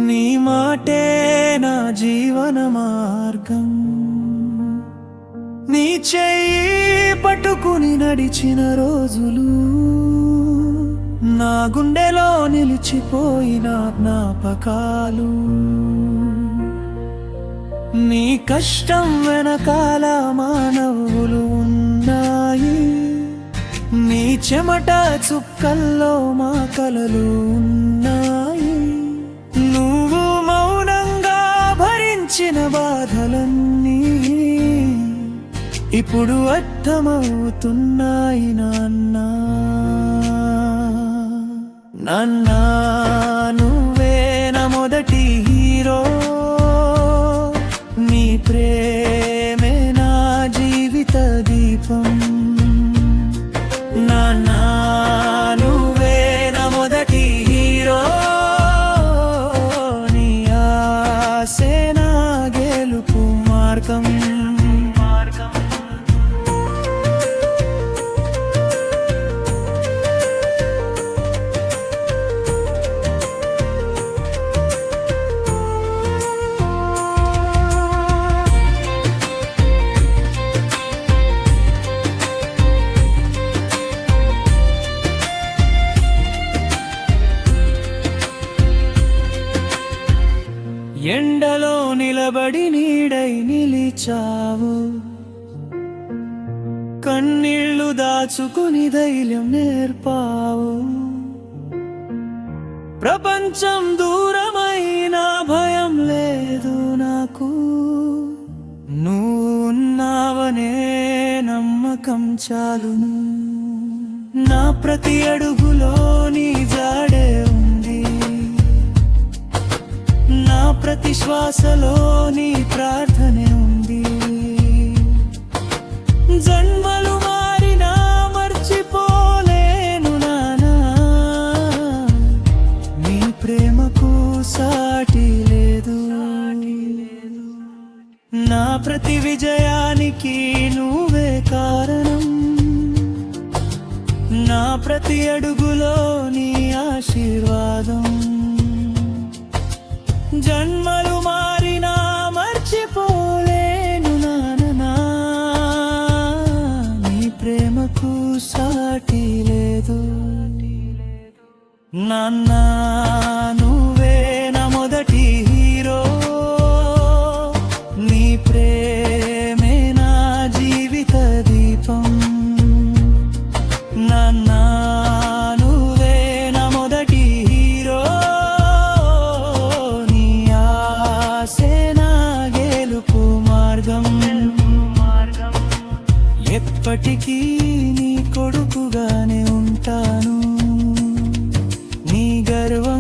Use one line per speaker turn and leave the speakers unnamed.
నీ మాటే నా జీవన మార్గం. నీ చెయ్యి పట్టుకుని నడిచిన రోజులు నా గుండెలో నిలిచిపోయిన జ్ఞాపకాలు. నీ కష్టం వెనకాల మానవులు ఉన్నాయి. నీ చెమట చుక్కల్లో మా కలలు ఉన్నాయి. నువ్వు మౌనంగా భరించిన బాధలన్నీ ఇప్పుడు అర్థమవుతున్నాయి నాన్నా. నాన్నా నువ్వే నా మొదటి హీరో. నీ ప్రేమే నా జీవిత దీపం. నాన్నా నువ్వే నా మొదటి హీరో. నీ ఆసే నా గెలుపు మార్గం. ఎండలో నిలబడి నీడై నిలిచావు. కన్నీళ్లు దాచుకుని ధైర్యం నేర్పావు. ప్రపంచం దూరమైన భయం లేదు నాకు. నువ్వు ఉన్నావనే నమ్మకం చాలును. నా ప్రతి అడుగులో నీ జాడే ఉంది. నా ప్రతి శ్వాసలో నీ ప్రార్థనే ఉంది. జన్మలు మారినా మర్చిపోలేను నానా. నీ ప్రేమకు సాటి లేదు. నా ప్రతి విజయానికి నువ్వే కారణం. నా ప్రతి అడుగులో నీ ఆశీర్వాదం. జన్మలు మారినా మర్చిపోలేను నానా. నీ ప్రేమకు సాటి లేదు. నాన్నా నువ్వే నా మొదటి హీరో. నీ ప్రేమే నా జీవిత దీపం. నాన్నా నువ్వే నా మొదటి హీరో. నీ ఆసే నా గెలుపు మార్గం. ఎప్పటికీ నీ కొడుకుగానే ఉంటాను. నీ గర్వం